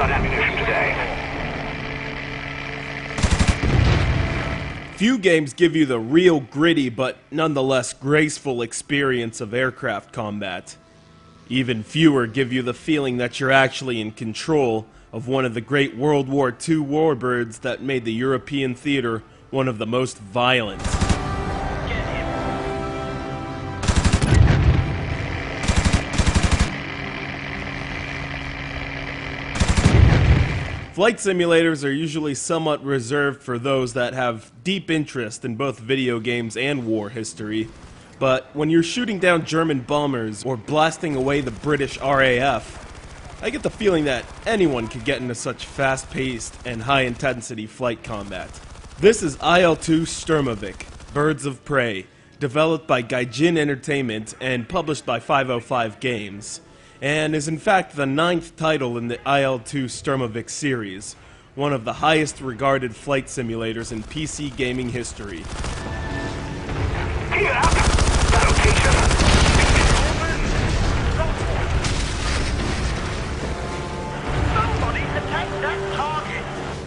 got ammunition today. Few games give you the real gritty but nonetheless graceful experience of aircraft combat. Even fewer give you the feeling that you're actually in control of one of the great World War II warbirds that made the European theater one of the most violent. Flight simulators are usually somewhat reserved for those that have deep interest in both video games and war history. But when you're shooting down German bombers or blasting away the British RAF, I get the feeling that anyone could get into such fast-paced and high-intensity flight combat. This is IL-2 STURMOVIK, Birds of Prey, developed by Gaijin Entertainment and published by 505 Games, and is in fact the 9th title in the IL-2 STURMOVIK series, one of the highest regarded flight simulators in PC gaming history.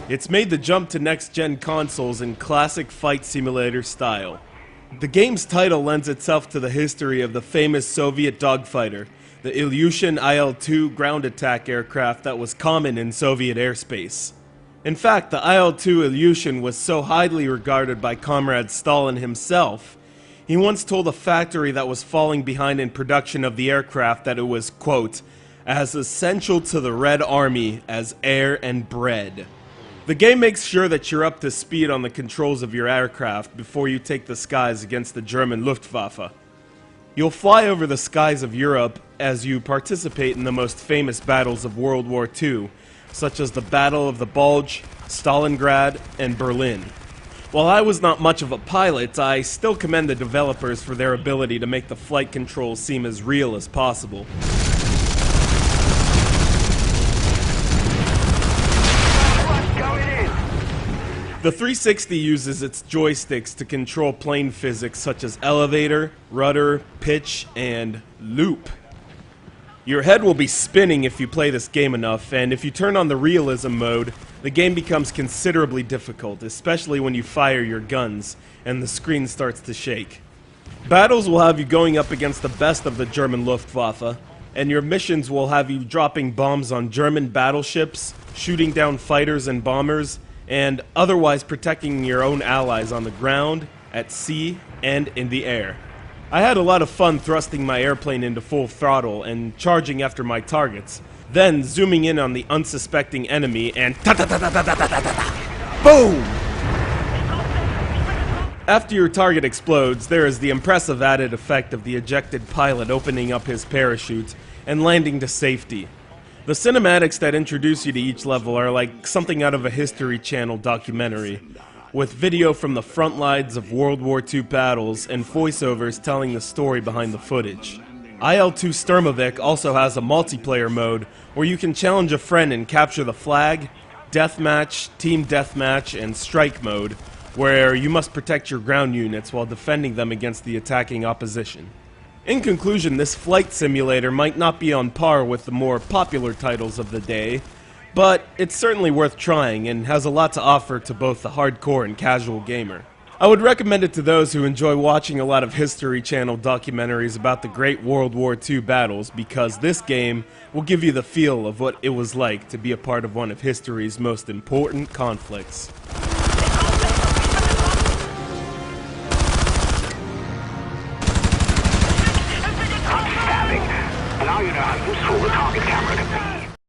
It's made the jump to next-gen consoles in classic fight simulator style. The game's title lends itself to the history of the famous Soviet dogfighter, the Ilyushin IL-2 ground attack aircraft that was common in Soviet airspace. In fact, the IL-2 Ilyushin was so highly regarded by Comrade Stalin himself, he once told a factory that was falling behind in production of the aircraft that it was, quote, as essential to the Red Army as air and bread. The game makes sure that you're up to speed on the controls of your aircraft before you take the skies against the German Luftwaffe. You'll fly over the skies of Europe as you participate in the most famous battles of World War II, such as the Battle of the Bulge, Stalingrad, and Berlin. While I was not much of a pilot, I still commend the developers for their ability to make the flight controls seem as real as possible. The 360 uses its joysticks to control plane physics such as elevator, rudder, pitch, and loop. Your head will be spinning if you play this game enough, and if you turn on the realism mode, the game becomes considerably difficult, especially when you fire your guns and the screen starts to shake. Battles will have you going up against the best of the German Luftwaffe, and your missions will have you dropping bombs on German battleships, shooting down fighters and bombers, and otherwise protecting your own allies on the ground, at sea, and in the air. I had a lot of fun thrusting my airplane into full throttle and charging after my targets, then zooming in on the unsuspecting enemy and boom! After your target explodes, there is the impressive added effect of the ejected pilot opening up his parachute and landing to safety. The cinematics that introduce you to each level are like something out of a History Channel documentary, with video from the front lines of World War II battles and voiceovers telling the story behind the footage. IL-2 STURMOVIK also has a multiplayer mode where you can challenge a friend and capture the flag, deathmatch, team deathmatch, and strike mode, where you must protect your ground units while defending them against the attacking opposition. In conclusion, this flight simulator might not be on par with the more popular titles of the day, but it's certainly worth trying and has a lot to offer to both the hardcore and casual gamer. I would recommend it to those who enjoy watching a lot of History Channel documentaries about the great World War II battles, because this game will give you the feel of what it was like to be a part of one of history's most important conflicts.